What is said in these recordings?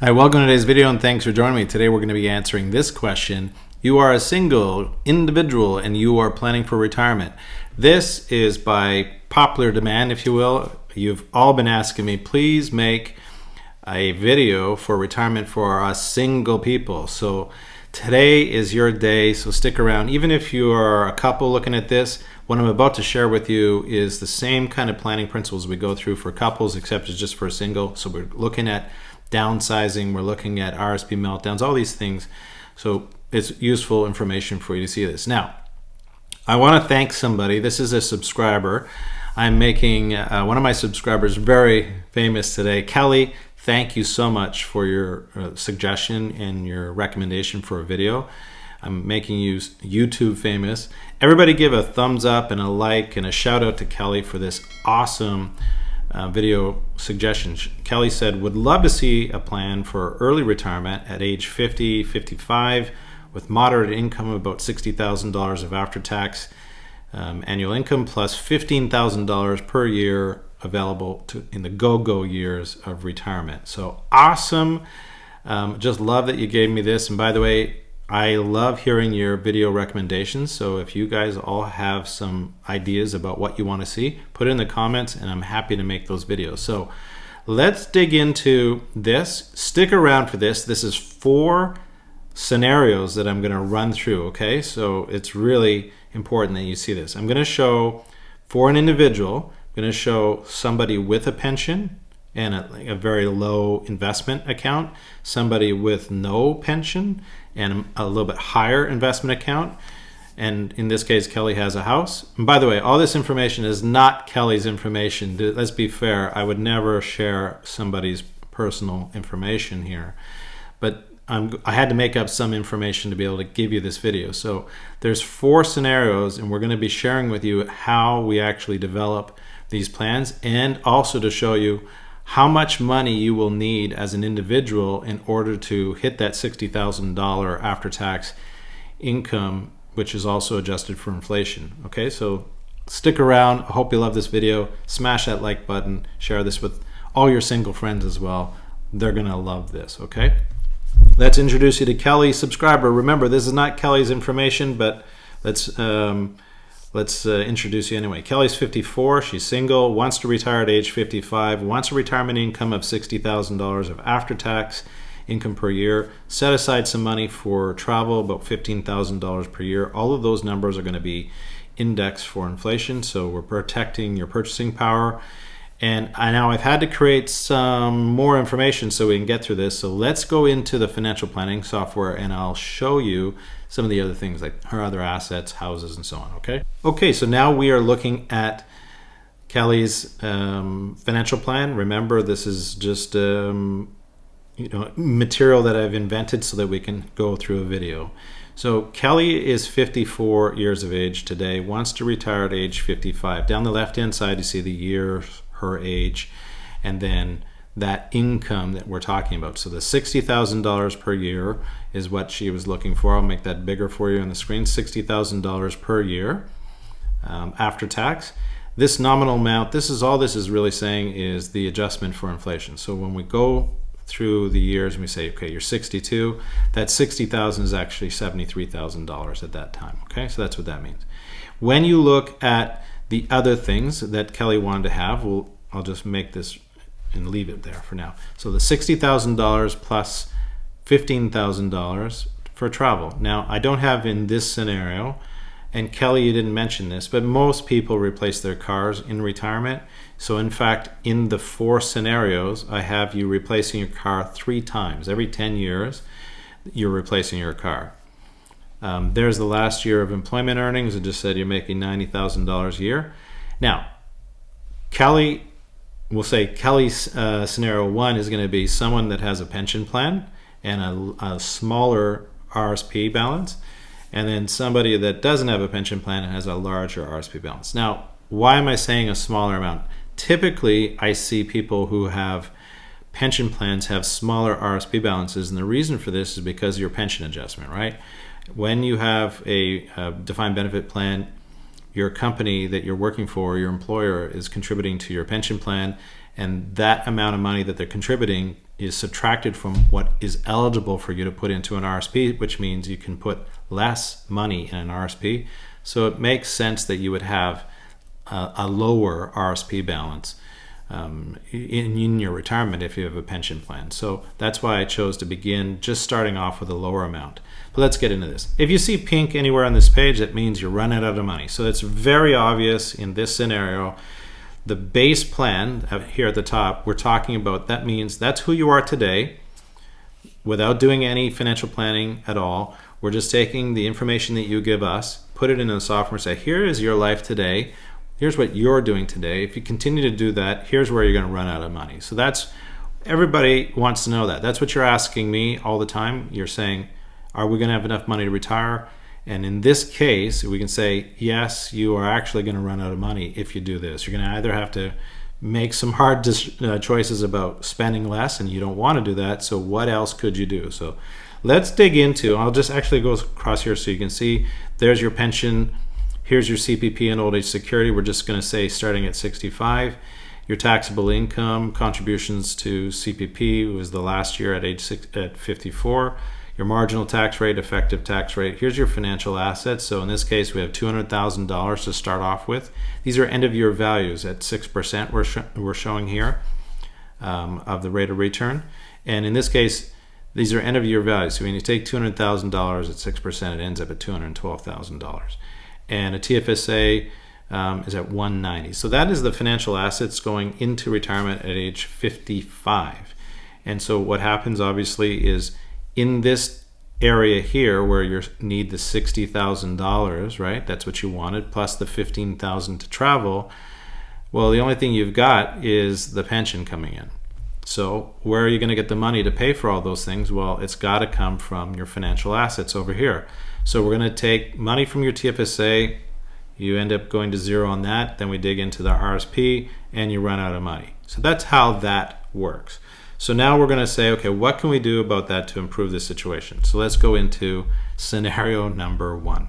Hi, welcome to today's video and thanks for joining me. Today we're going to be answering this question. You are a single individual and you are planning for retirement. This is by popular demand, if you will. You've all been asking me, please make a video for retirement for us single people. So today is your day, so stick around. Even if you are a couple looking at this, what I'm about to share with you is the same kind of planning principles we go through for couples, except it's just for a single. So we're looking at downsizing, we're looking at RSP meltdowns, all these things. So it's useful information for you to see this. Now, I want to thank somebody. This is a subscriber. I'm making one of my subscribers very famous today. Kelly, thank you so much for your suggestion and your recommendation for a video. I'm making you YouTube famous. Everybody give a thumbs up and a like and a shout out to Kelly for this awesome video suggestion. Kelly said, would love to see a plan for early retirement at age 50, 55 with moderate income of about $60,000 of after-tax annual income plus $15,000 per year available in the go-go years of retirement. So awesome. Just love that you gave me this. And by the way, I love hearing your video recommendations. So if you guys all have some ideas about what you want to see, put it in the comments and I'm happy to make those videos. So let's dig into this. Stick around for this. This is 4 scenarios that I'm going to run through. Okay, so it's really important that you see this. I'm going to show for an individual, I'm going to show somebody with a pension and a very low investment account, somebody with no pension and a little bit higher investment account. And in this case, Kelly has a house. And by the way, all this information is not Kelly's information. Let's be fair. I would never share somebody's personal information here. But I had to make up some information to be able to give you this video. So there's 4 scenarios and we're going to be sharing with you how we actually develop these plans and also to show you how much money you will need as an individual in order to hit that $60,000 after-tax income, which is also adjusted for inflation. Okay, so stick around. I hope you love this video. Smash that like button. Share this with all your single friends as well. They're gonna love this, okay? Let's introduce you to Kelly, subscriber. Remember, this is not Kelly's information, but let's introduce you anyway. Kelly's 54, she's single, wants to retire at age 55, wants a retirement income of $60,000 of after-tax income per year, set aside some money for travel, about $15,000 per year. All of those numbers are going to be indexed for inflation, so we're protecting your purchasing power. And now I've had to create some more information so we can get through this. So let's go into the financial planning software and I'll show you some of the other things like her other assets, houses, and so on, okay? Okay, so now we are looking at Kelly's financial plan. Remember, this is just material that I've invented so that we can go through a video. So Kelly is 54 years of age today, wants to retire at age 55. Down the left-hand side, you see the year, her age, and then that income that we're talking about. So the $60,000 per year is what she was looking for. I'll make that bigger for you on the screen. $60,000 per year after tax. This nominal amount, this is really saying is the adjustment for inflation. So when we go through the years and we say, okay, you're 62, that $60,000 is actually $73,000 at that time. Okay, so that's what that means. When you look at the other things that Kelly wanted to have, I'll just make this and leave it there for now. So the $60,000 plus $15,000 for travel. Now, I don't have in this scenario, and Kelly, you didn't mention this, but most people replace their cars in retirement. So in fact, in the 4 scenarios, I have you replacing your car 3 times. Every 10 years, you're replacing your car. There's the last year of employment earnings. It just said you're making $90,000 a year. Now, Kelly, we'll say Kelly's scenario 1 is going to be someone that has a pension plan and a smaller RSP balance, and then somebody that doesn't have a pension plan and has a larger RSP balance. Now, why am I saying a smaller amount? Typically, I see people who have pension plans have smaller RSP balances, and the reason for this is because of your pension adjustment, right? When you have a defined benefit plan, your company that you're working for, your employer, is contributing to your pension plan, and that amount of money that they're contributing is subtracted from what is eligible for you to put into an RSP, which means you can put less money in an RSP. So it makes sense that you would have a lower RSP balance in your retirement if you have a pension plan. So that's why I chose to begin just starting off with a lower amount. But let's get into this. If you see pink anywhere on this page, that means you're running out of money. So it's very obvious in this scenario. The base plan here at the top, we're talking about, that means that's who you are today without doing any financial planning at all. We're just taking the information that you give us, put it into the software and say, here is your life today. Here's what you're doing today. If you continue to do that, here's where you're going to run out of money. So that's, everybody wants to know that. That's what you're asking me all the time. You're saying, are we going to have enough money to retire? And in this case, we can say, yes, you are actually going to run out of money if you do this. You're going to either have to make some hard choices about spending less, and you don't want to do that. So what else could you do? So let's dig into, I'll just actually go across here so you can see, there's your pension. Here's your CPP and old age security. We're just going to say starting at 65. Your taxable income, contributions to CPP was the last year at 54. Your marginal tax rate, effective tax rate. Here's your financial assets. So in this case, we have $200,000 to start off with. These are end of year values at 6% we're showing here of the rate of return. And in this case, these are end of year values. So when you take $200,000 at 6%, it ends up at $212,000. And a TFSA is at 190. So that is the financial assets going into retirement at age 55. And so what happens obviously is in this area here where you need the $60,000, right? That's what you wanted, plus the $15,000 to travel. Well, the only thing you've got is the pension coming in. So where are you going to get the money to pay for all those things? Well, it's got to come from your financial assets over here. So we're going to take money from your TFSA, you end up going to zero on that, then we dig into the RSP and you run out of money. So that's how that works. So now we're going to say, okay, what can we do about that to improve the situation? So let's go into scenario number one.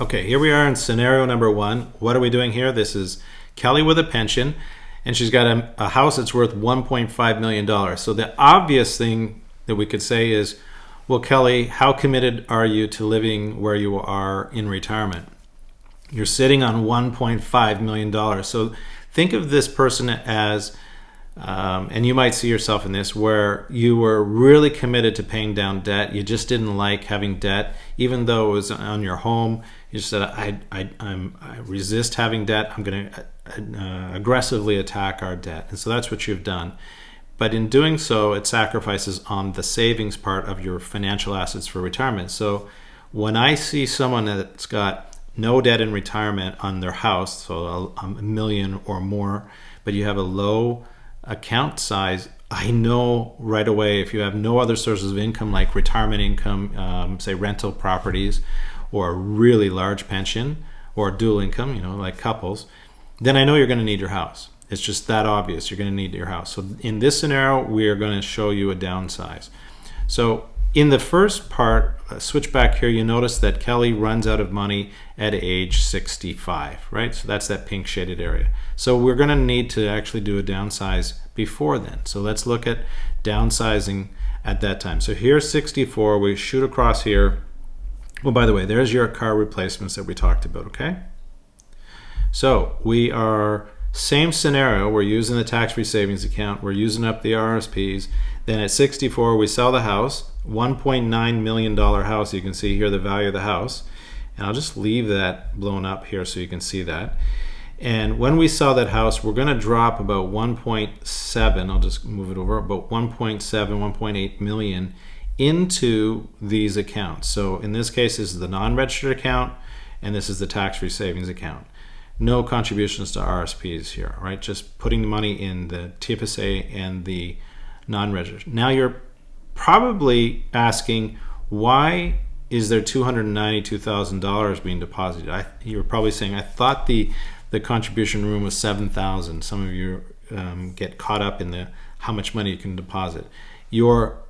Okay, here we are in scenario number one. What are we doing here? This is Kelly with a pension, and she's got a house that's worth $1.5 million. So the obvious thing that we could say is, well, Kelly, how committed are you to living where you are in retirement? You're sitting on $1.5 million. So think of this person as, and you might see yourself in this, where you were really committed to paying down debt. You just didn't like having debt, even though it was on your home. You just said, I resist having debt. I'm going to aggressively attack our debt. And so that's what you've done. But in doing so, it sacrifices on the savings part of your financial assets for retirement. So when I see someone that's got no debt in retirement on their house, so a million or more, but you have a low account size, I know right away if you have no other sources of income like retirement income, say rental properties, or a really large pension, or dual income, like couples, then I know you're going to need your house. It's just that obvious. You're going to need your house. So in this scenario, we are going to show you a downsize. So in the first part, switch back here, you notice that Kelly runs out of money at age 65, right? So that's that pink shaded area. So we're going to need to actually do a downsize before then. So let's look at downsizing at that time. So here's 64. We shoot across here. Well, by the way, there's your car replacements that we talked about, okay? So we are... same scenario, we're using the tax-free savings account, we're using up the RSPs. Then at 64, we sell the house, $1.9 million house. You can see here the value of the house. And I'll just leave that blown up here so you can see that. And when we sell that house, we're going to drop about 1.7, I'll just move it over, about 1.7, 1.8 million into these accounts. So in this case, this is the non-registered account, and this is the tax-free savings account. No contributions to RSPs here, right? Just putting the money in the TFSA and the non-registered. Now you're probably asking, why is there $292,000 being deposited? You're probably saying, I thought the contribution room was $7,000. Some of you get caught up in the how much money you can deposit. Your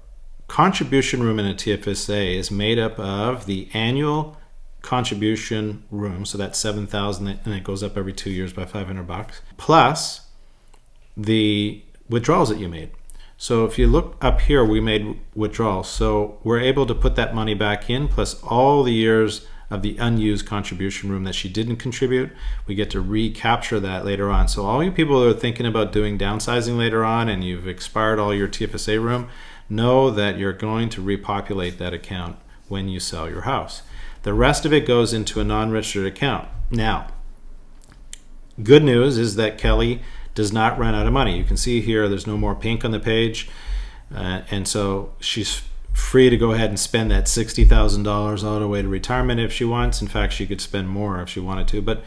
contribution room in a TFSA is made up of the annual contribution room, so that's $7,000, and it goes up every 2 years by $500, plus the withdrawals that you made. So if you look up here, we made withdrawals. So we're able to put that money back in, plus all the years of the unused contribution room that she didn't contribute. We get to recapture that later on. So all you people who are thinking about doing downsizing later on and you've expired all your TFSA room, know that you're going to repopulate that account when you sell your house. The rest of it goes into a non-registered account. Now, good news is that Kelly does not run out of money. You can see here there's no more pink on the page, and so she's free to go ahead and spend that $60,000 all the way to retirement if she wants. In fact, she could spend more if she wanted to, but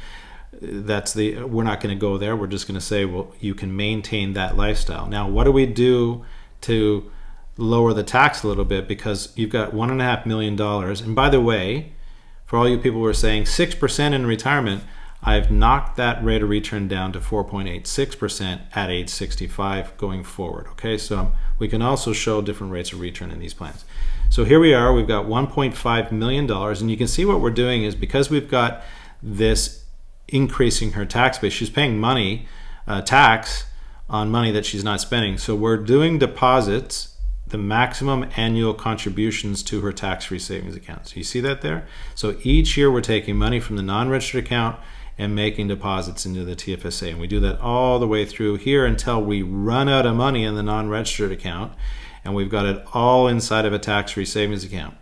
we're not going to go there. We're just going to say, well, you can maintain that lifestyle. Now, what do we do to lower the tax a little bit? Because you've got $1.5 million, and by the way, for all you people who are saying 6% in retirement, I've knocked that rate of return down to 4.86% at age 65 going forward. Okay, so we can also show different rates of return in these plans. So here we are, we've got $1.5 million, and you can see what we're doing is because we've got this increasing her tax base, she's paying money, tax on money that she's not spending. So we're doing deposits, the maximum annual contributions to her tax-free savings account. So you see that there? So each year we're taking money from the non-registered account and making deposits into the TFSA. And we do that all the way through here until we run out of money in the non-registered account, and we've got it all inside of a tax-free savings account.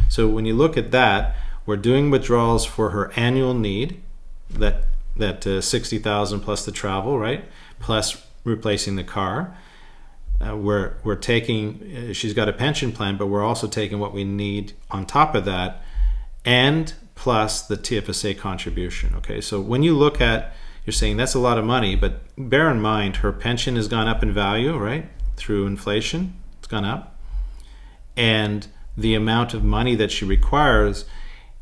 So when you look at that, we're doing withdrawals for her annual need, that $60,000 plus the travel, right? Plus replacing the car. We're taking, she's got a pension plan, but we're also taking what we need on top of that, and plus the TFSA contribution. Okay, so when you look at, you're saying that's a lot of money, but bear in mind her pension has gone up in value, right? Through inflation, it's gone up. And the amount of money that she requires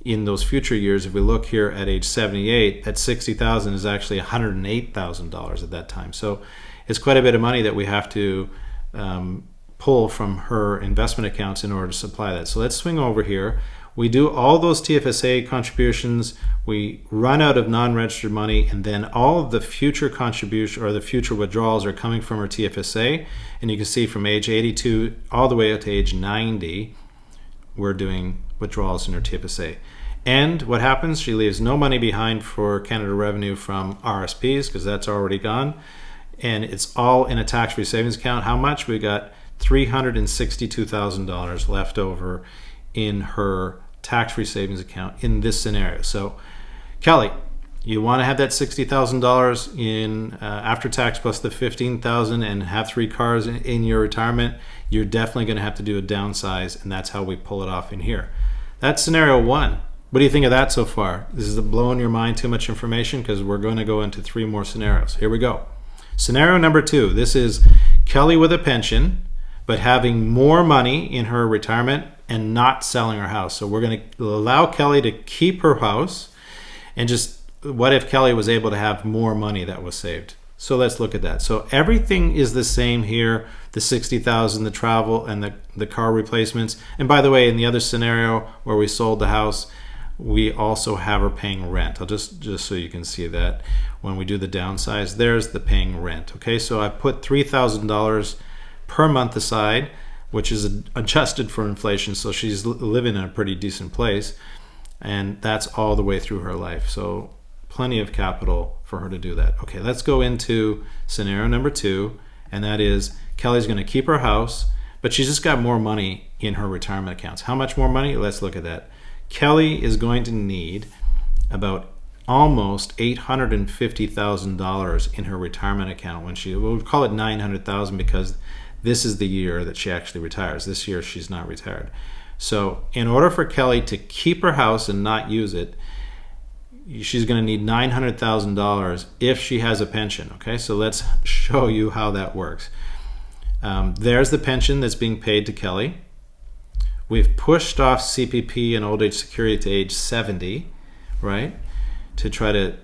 in those future years, if we look here at age 78, that $60,000 is actually $108,000 at that time. So it's quite a bit of money that we have to pull from her investment accounts in order to supply that. So let's swing over here. We do all those TFSA contributions, we run out of non-registered money, and then all of the future contribution or the future withdrawals are coming from her TFSA. And you can see from age 82 all the way up to age 90, we're doing withdrawals in her TFSA. And what happens? She leaves no money behind for Canada Revenue from RSPs because that's already gone. And it's all in a tax-free savings account. How much? We got $362,000 left over in her tax-free savings account in this scenario. So Kelly, you want to have that $60,000 in after tax plus the $15,000 and have 3 cars in your retirement, you're definitely going to have to do a downsize, and that's how we pull it off in here. That's scenario 1. What do you think of that so far? This is blowing your mind too much information, because we're going to go into 3 more scenarios. Here we go. Scenario number 2. This is Kelly with a pension, but having more money in her retirement and not selling her house. So we're going to allow Kelly to keep her house, and just what if Kelly was able to have more money that was saved? So let's look at that. So everything is the same here, the $60,000, the travel, and the car replacements. And by the way, in the other scenario where we sold the house, we also have her paying rent. I'll just so you can see that when we do the downsize, there's the paying rent. Okay, so I put $3,000 per month aside, which is adjusted for inflation, so she's living in a pretty decent place, and that's all the way through her life. So plenty of capital for her to do that. Okay, let's go into scenario number 2, and that is Kelly's going to keep her house, but she's just got more money in her retirement accounts. How much more money? Let's look at that. Kelly is going to need about almost $850,000 in her retirement account when we'll call it $900,000 because this is the year that she actually retires. This year she's not retired. So in order for Kelly to keep her house and not use it, she's going to need $900,000 if she has a pension. Okay, so let's show you how that works. There's the pension that's being paid to Kelly. We've pushed off CPP and old age security to age 70, right, to try to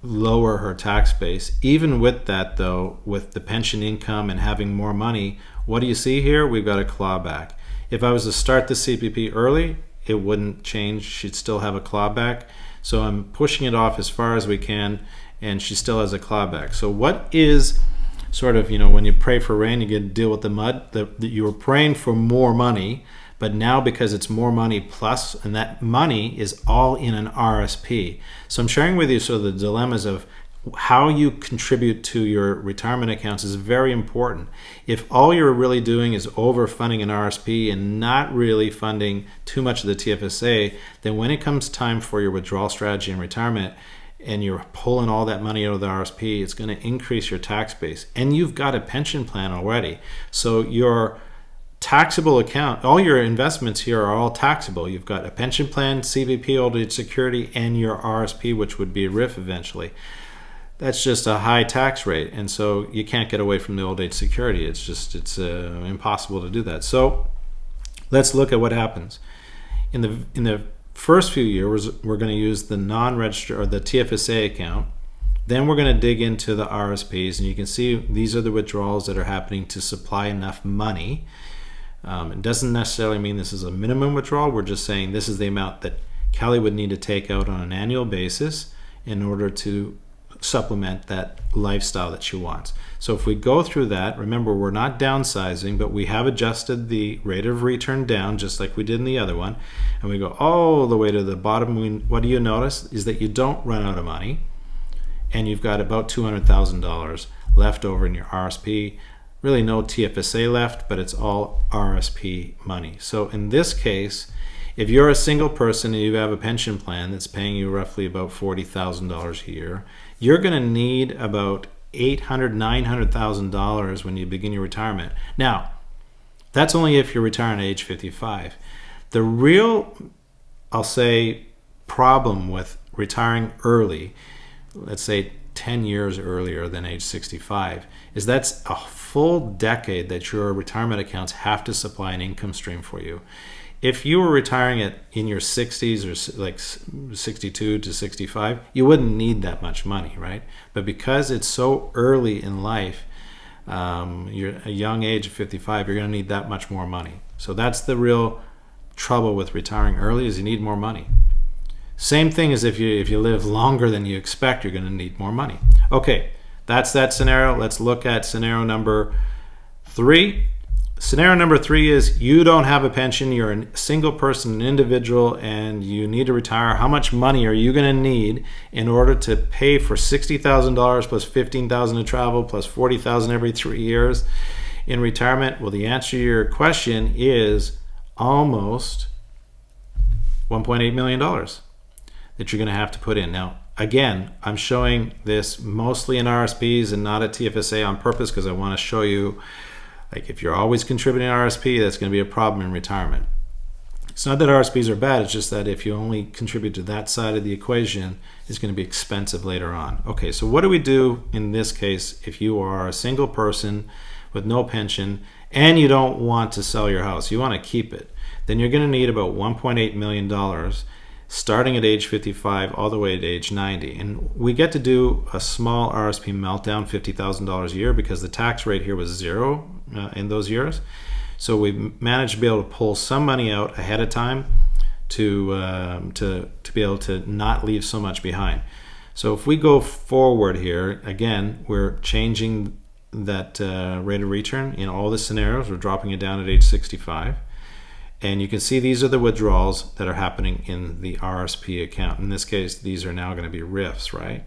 lower her tax base. Even with that, though, with the pension income and having more money, what do you see here? We've got a clawback. If I was to start the CPP early, it wouldn't change. She'd still have a clawback. So I'm pushing it off as far as we can, and she still has a clawback. So what is sort of, when you pray for rain, you get to deal with the mud. You were praying for more money, but now because it's more money plus, and that money is all in an RSP. So I'm sharing with you sort of the dilemmas of how you contribute to your retirement accounts is very important. If all you're really doing is overfunding an RSP and not really funding too much of the TFSA, then when it comes time for your withdrawal strategy in retirement and you're pulling all that money out of the RSP, it's going to increase your tax base. And you've got a pension plan already. So your taxable account, all your investments here are all taxable. You've got a pension plan, CVP, old age security, and your RSP, which would be a RIF eventually. That's just a high tax rate, and so you can't get away from the old age security. It's impossible to do that. So let's look at what happens in the first few years. We're going to use the non-registered or the TFSA account. Then we're going to dig into the RSPs, and you can see these are the withdrawals that are happening to supply enough money. It doesn't necessarily mean this is a minimum withdrawal. We're just saying this is the amount that Kelly would need to take out on an annual basis in order to supplement that lifestyle that she wants. So if we go through that, remember we're not downsizing, but we have adjusted the rate of return down just like we did in the other one, and we go all the way to the bottom. What do you notice is that you don't run out of money, and you've got about $200,000 left over in your RSP. Really no TFSA left, but it's all RSP money. So in this case, if you're a single person and you have a pension plan that's paying you roughly about $40,000 a year, you're going to need about $800,000, $900,000 when you begin your retirement. Now, that's only if you're retiring at age 55. The real, I'll say, problem with retiring early, let's say 10 years earlier than age 65, is that's a full decade that your retirement accounts have to supply an income stream for you. If you were retiring in your 60s or like 62 to 65, you wouldn't need that much money, right? But because it's so early in life, you're a young age of 55, you're going to need that much more money. So that's the real trouble with retiring early, is you need more money. Same thing as if you live longer than you expect, you're going to need more money. Okay, that's that scenario. Let's look at scenario number 3. Scenario number 3 is you don't have a pension, you're a single person, an individual, and you need to retire. How much money are you going to need in order to pay for $60,000 plus $15,000 to travel plus $40,000 every 3 years in retirement? Well, the answer to your question is almost $1.8 million that you're going to have to put in. Now, again, I'm showing this mostly in RSPs and not a TFSA on purpose because I want to show you, like, if you're always contributing RSP, that's going to be a problem in retirement. It's not that RSPs are bad, it's just that if you only contribute to that side of the equation, it's going to be expensive later on. Okay, so what do we do in this case if you are a single person with no pension and you don't want to sell your house, you want to keep it? Then you're going to need about $1.8 million starting at age 55 all the way to age 90. And we get to do a small RSP meltdown, $50,000 a year, because the tax rate here was 0 in those years. So we managed to be able to pull some money out ahead of time to be able to not leave so much behind. So if we go forward here, again, we're changing that rate of return in all the scenarios. We're dropping it down at age 65. And you can see these are the withdrawals that are happening in the RSP account. In this case, these are now going to be RIFs, right?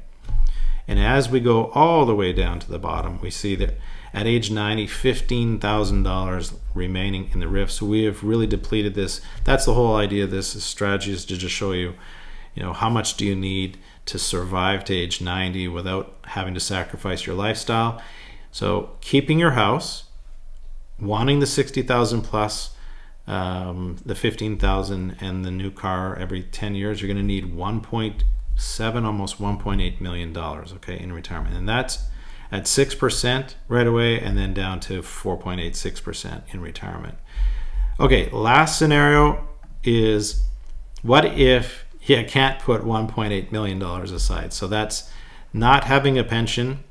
And as we go all the way down to the bottom, we see that at age 90, $15,000 remaining in the RIF. So we have really depleted this. That's the whole idea of this strategy, is to just show you, how much do you need to survive to age 90 without having to sacrifice your lifestyle. So keeping your house, wanting the $60,000 plus, the $15,000 and the new car every 10 years, you're going to need 1.7, almost $1.8 million, okay, in retirement. And that's at 6% right away, and then down to 4.86% in retirement. Okay, last scenario is, what if you can't put $1.8 million aside? So that's not having a pension,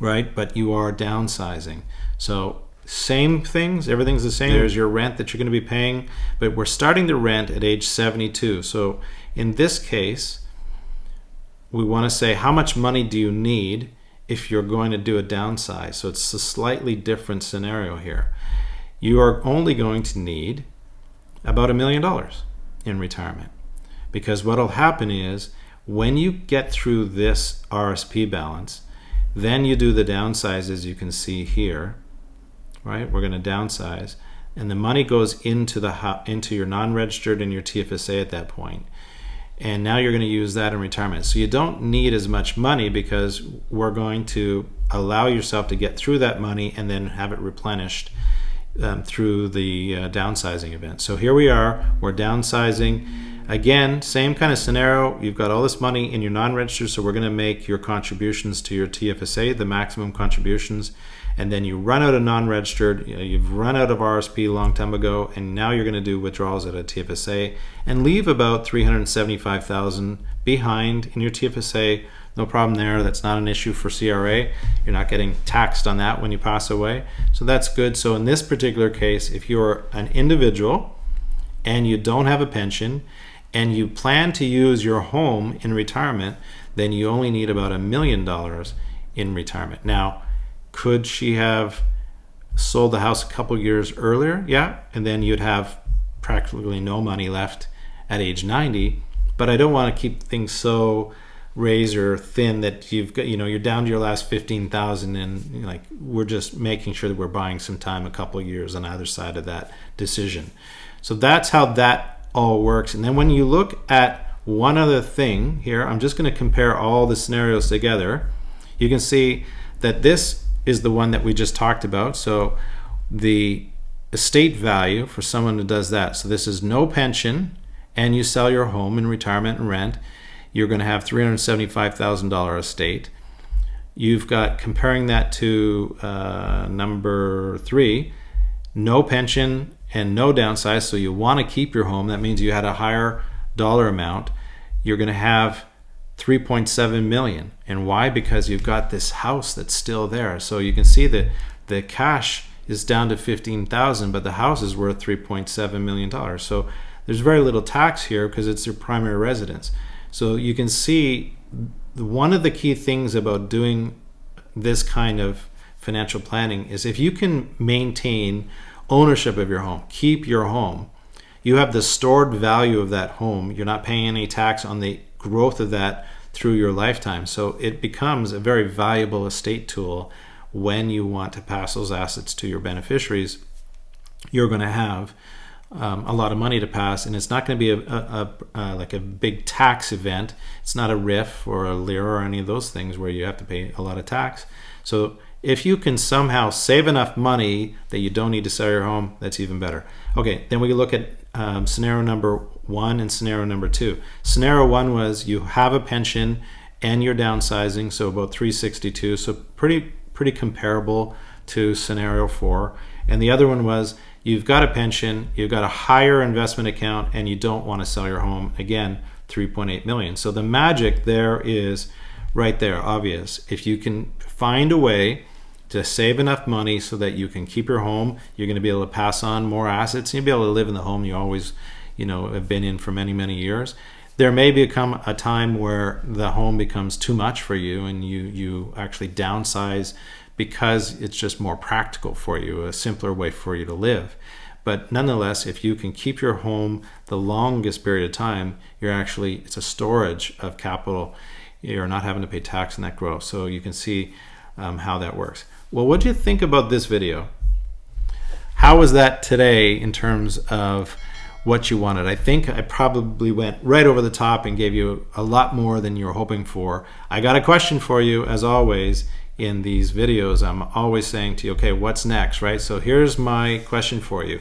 right? But you are downsizing. So same things, everything's the same. There's your rent that you're going to be paying, but we're starting the rent at age 72. So in this case, we want to say, how much money do you need if you're going to do a downsize. So it's a slightly different scenario here. You are only going to need about $1 million in retirement, because what will happen is when you get through this RSP balance, then you do the downsize, as you can see here, right? We're going to downsize, and the money goes into your non-registered and your TFSA at that point. And now you're going to use that in retirement. So you don't need as much money, because we're going to allow yourself to get through that money and then have it replenished through the downsizing event. So here we are, we're downsizing. Again, same kind of scenario. You've got all this money in your non-registered, so we're going to make your contributions to your TFSA, the maximum contributions, and then you run out of non-registered, you've run out of RSP a long time ago, and now you're going to do withdrawals out of TFSA and leave about $375,000 behind in your TFSA. No problem there. That's not an issue for CRA. You're not getting taxed on that when you pass away. So that's good. So in this particular case, if you're an individual and you don't have a pension and you plan to use your home in retirement, then you only need about $1 million in retirement. Now, could she have sold the house a couple years earlier? Yeah, and then you'd have practically no money left at age 90. But I don't want to keep things so razor thin that you've got, you're down to your last 15,000, and like we're just making sure that we're buying some time, a couple of years on either side of that decision. So that's how that all works. And then when you look at one other thing here, I'm just going to compare all the scenarios together. You can see that this is the one that we just talked about. So the estate value for someone who does that, so this is no pension and you sell your home in retirement and rent, you're going to have $375,000 estate. You've got, comparing that to number 3, no pension and no downsize, so you want to keep your home. That means you had a higher dollar amount. You're going to have $3.7 million. And why? Because you've got this house that's still there. So you can see that the cash is down to $15,000, but the house is worth $3.7 million. So there's very little tax here because it's your primary residence. So you can see one of the key things about doing this kind of financial planning is if you can maintain ownership of your home, keep your home, you have the stored value of that home. You're not paying any tax on the growth of that through your lifetime. So it becomes a very valuable estate tool when you want to pass those assets to your beneficiaries. You're going to have a lot of money to pass, and it's not going to be like a big tax event. It's not a RIF or a LIRA or any of those things where you have to pay a lot of tax. So if you can somehow save enough money that you don't need to sell your home, that's even better. Okay, then we look at scenario number 1 and scenario number 2. Scenario 1 was you have a pension and you're downsizing, so about $362, so pretty comparable to scenario 4. And the other one was you've got a pension, you've got a higher investment account, and you don't want to sell your home. Again, $3.8 million. So the magic there is right there, obvious. If you can find a way to save enough money so that you can keep your home, you're going to be able to pass on more assets, and you'll be able to live in the home you always have been in for many years. There may become a time where the home becomes too much for you and you actually downsize because it's just more practical for you, a simpler way for you to live. But nonetheless, if you can keep your home the longest period of time, it's a storage of capital. You're not having to pay tax on that growth. So you can see how that works. Well, what do you think about this video? How was that today in terms of what you wanted? I think I probably went right over the top and gave you a lot more than you were hoping for. I got a question for you, as always, in these videos. I'm always saying to you, okay, what's next, right? So here's my question for you.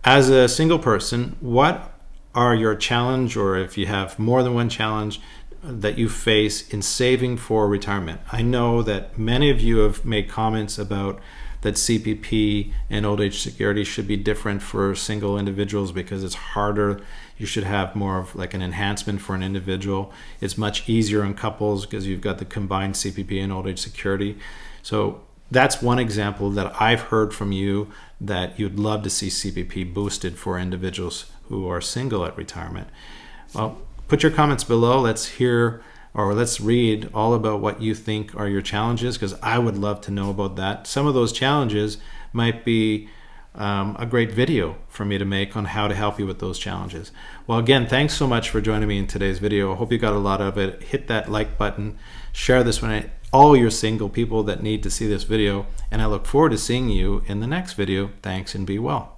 As a single person, what are your challenge, or if you have more than one challenge, that you face in saving for retirement? I know that many of you have made comments about that CPP and old age security should be different for single individuals because it's harder. You should have more of like an enhancement for an individual. It's much easier in couples because you've got the combined CPP and old age security. So that's one example that I've heard from you, that you'd love to see CPP boosted for individuals who are single at retirement. Well, put your comments below. Let's hear or let's read all about what you think are your challenges, because I would love to know about that. Some of those challenges might be a great video for me to make on how to help you with those challenges. Well, again, thanks so much for joining me in today's video. I hope you got a lot of it. Hit that like button, share this with all your single people that need to see this video, and I look forward to seeing you in the next video. Thanks, and be well.